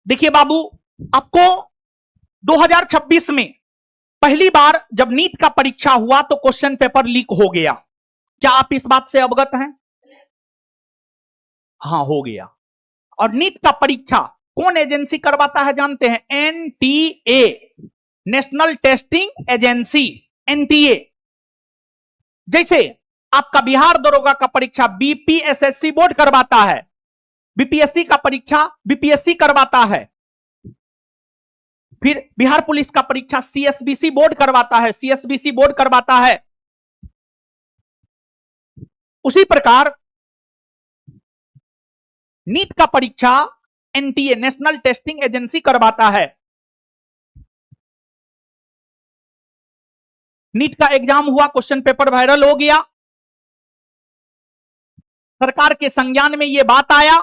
देखिए बाबू, आपको 2026 में पहली बार जब नीट का परीक्षा हुआ तो क्वेश्चन पेपर लीक हो गया। क्या आप इस बात से अवगत हैं? हां, हो गया। और नीट का परीक्षा कौन एजेंसी करवाता है जानते हैं? NTA, national testing agency, NTA. जैसे आपका बिहार दरोगा का परीक्षा बीपीएसएससी बोर्ड करवाता है, बीपीएससी का परीक्षा बीपीएससी करवाता है, फिर बिहार पुलिस का परीक्षा सीएसबीसी बोर्ड करवाता है, सीएसबीसी बोर्ड करवाता है। उसी प्रकार नीट का परीक्षा एनटीए, नेशनल टेस्टिंग एजेंसी करवाता है। नीट का एग्जाम हुआ, क्वेश्चन पेपर वायरल हो गया, सरकार के संज्ञान में यह बात आया,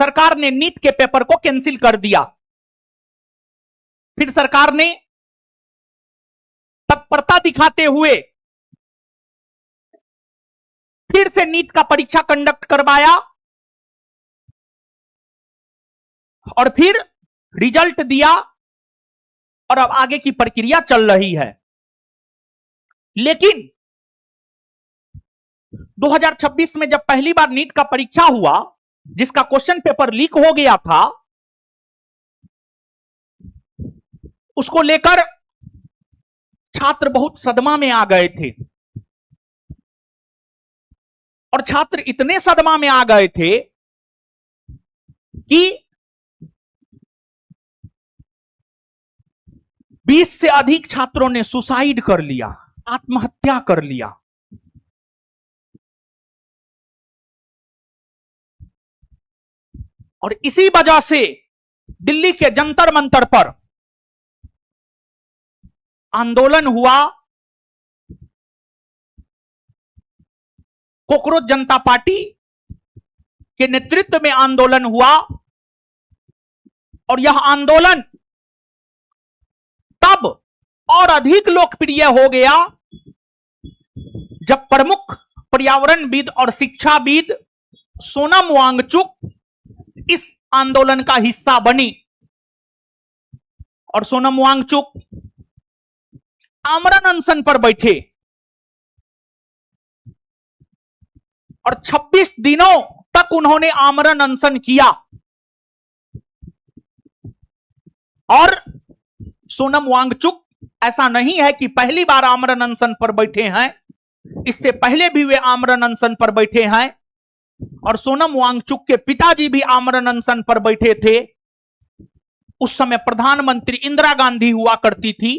सरकार ने नीट के पेपर को कैंसिल कर दिया। फिर सरकार ने तत्परता दिखाते हुए फिर से नीट का परीक्षा कंडक्ट करवाया और फिर रिजल्ट दिया और अब आगे की प्रक्रिया चल रही है। लेकिन 2026 में जब पहली बार नीट का परीक्षा हुआ, जिसका क्वेश्चन पेपर लीक हो गया था, उसको लेकर छात्र बहुत सदमा में आ गए थे। और छात्र इतने सदमा में आ गए थे कि 20 से अधिक छात्रों ने सुसाइड कर लिया, आत्महत्या कर लिया। और इसी वजह से दिल्ली के जंतर मंतर पर आंदोलन हुआ, कॉकरोच जनता पार्टी के नेतृत्व में आंदोलन हुआ। और यह आंदोलन तब और अधिक लोकप्रिय हो गया जब प्रमुख पर्यावरणविद और शिक्षाविद सोनम वांगचुक इस आंदोलन का हिस्सा बनी। और सोनम वांगचुक आमरण अनशन पर बैठे और 26 दिनों तक उन्होंने आमरण अनशन किया। और सोनम वांगचुक ऐसा नहीं है कि पहली बार आमरण अनशन पर बैठे हैं, इससे पहले भी वे आमरण अनशन पर बैठे हैं। और सोनम वांगचुक के पिताजी भी आमरण अनशन पर बैठे थे। उस समय प्रधानमंत्री इंदिरा गांधी हुआ करती थी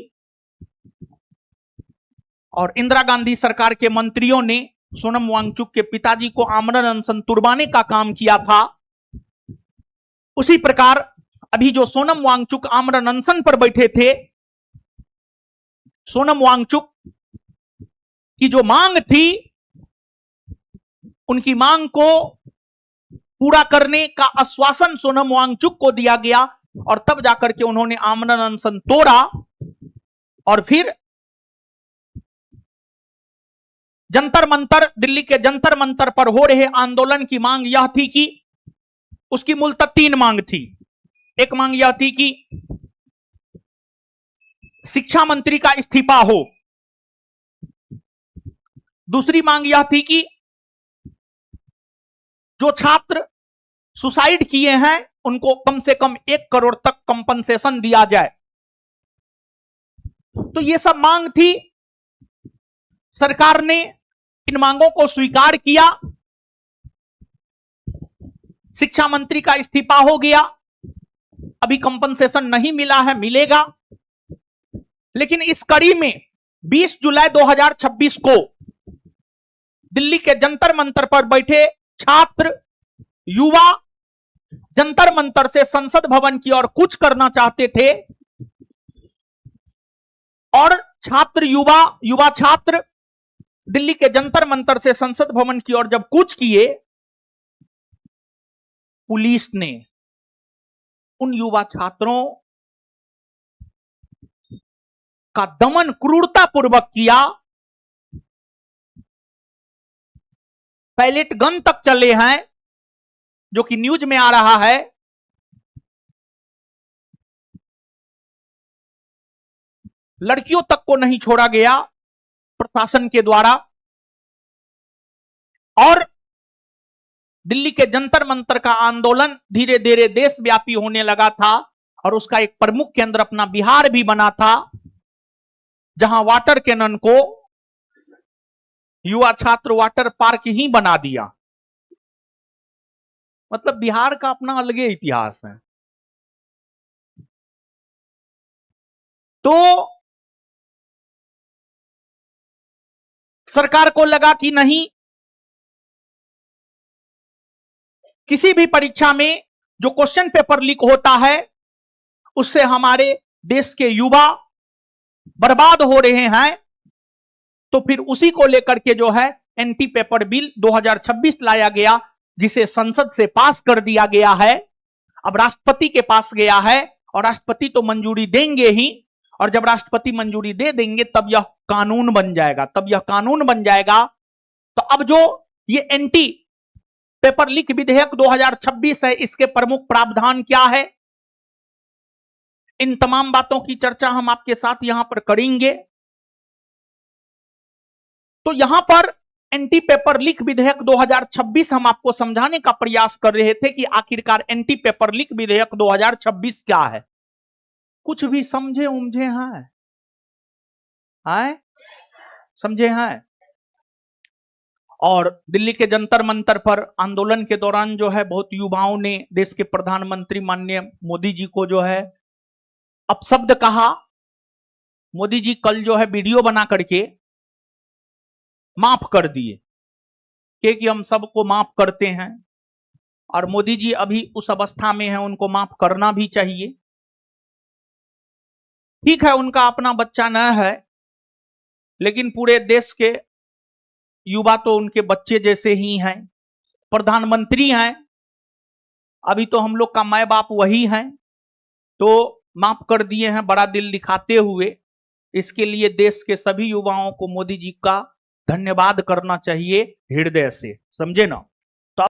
और इंदिरा गांधी सरकार के मंत्रियों ने सोनम वांगचुक के पिताजी को आमरण अनशन तुड़वाने का काम किया था। उसी प्रकार अभी जो सोनम वांगचुक आमरण अनशन पर बैठे थे, सोनम वांगचुक की जो मांग थी, उनकी मांग को पूरा करने का आश्वासन सोनम वांगचुक को दिया गया और तब जाकर के उन्होंने आमरण अनशन तोड़ा। और फिर जंतर मंतर, दिल्ली के जंतर मंतर पर हो रहे आंदोलन की मांग यह थी कि उसकी मूलतः 3 मांग थी। एक मांग यह थी कि शिक्षा मंत्री का इस्तीफा हो। दूसरी मांग यह थी कि जो छात्र सुसाइड किए हैं उनको कम से कम 1 करोड़ तक कंपनसेशन दिया जाए। तो ये सब मांग थी। सरकार ने इन मांगों को स्वीकार किया, शिक्षा मंत्री का इस्तीफा हो गया, अभी कंपनसेशन नहीं मिला है, मिलेगा। लेकिन इस कड़ी में 20 जुलाई 2026 को दिल्ली के जंतर मंतर पर बैठे छात्र, युवा जंतर मंतर से संसद भवन की ओर कूच करना चाहते थे। और छात्र, युवा छात्र दिल्ली के जंतर मंतर से संसद भवन की ओर जब कूच किए, पुलिस ने उन युवा छात्रों का दमन क्रूरतापूर्वक किया। पैलेट गन तक चले हैं, जो कि न्यूज में आ रहा है। लड़कियों तक को नहीं छोड़ा गया प्रशासन के द्वारा। और दिल्ली के जंतर मंतर का आंदोलन धीरे धीरे देशव्यापी होने लगा था और उसका एक प्रमुख केंद्र अपना बिहार भी बना था, जहां वाटर कैनन को युवा छात्र वाटर पार्क ही बना दिया। मतलब बिहार का अपना अलगे इतिहास है। तो सरकार को लगा कि नहीं, किसी भी परीक्षा में जो क्वेश्चन पेपर लीक होता है उससे हमारे देश के युवा बर्बाद हो रहे हैं, तो फिर उसी को लेकर के जो है एंटी पेपर बिल 2026 लाया गया, जिसे संसद से पास कर दिया गया है। अब राष्ट्रपति के पास गया है और राष्ट्रपति तो मंजूरी देंगे ही, और जब राष्ट्रपति मंजूरी दे देंगे तब यह कानून बन जाएगा। तो अब जो ये एंटी पेपर लीक विधेयक 2026 है, इसके प्रमुख प्रावधान क्या है, इन तमाम बातों की चर्चा हम आपके साथ यहां पर करेंगे। तो यहां पर एंटी पेपर लीक विधेयक 2026 हम आपको समझाने का प्रयास कर रहे थे कि आखिरकार एंटी पेपर लीक विधेयक 2026 क्या है। कुछ भी समझे उमझे हैं? समझे हैं? और दिल्ली के जंतर मंतर पर आंदोलन के दौरान जो है बहुत युवाओं ने देश के प्रधानमंत्री माननीय मोदी जी को जो है अपशब्द कहा। मोदी जी कल जो है वीडियो बना करके माफ कर दिए कि हम सबको माफ करते हैं, और मोदी जी अभी उस अवस्था में है, उनको माफ करना भी चाहिए। ठीक है, उनका अपना बच्चा न है, लेकिन पूरे देश के युवा तो उनके बच्चे जैसे ही हैं, प्रधानमंत्री हैं, अभी तो हम लोग का माय बाप वही हैं, तो माफ कर दिए हैं बड़ा दिल दिखाते हुए। इसके लिए देश के सभी युवाओं को मोदी जी का धन्यवाद करना चाहिए हृदय से, समझे ना।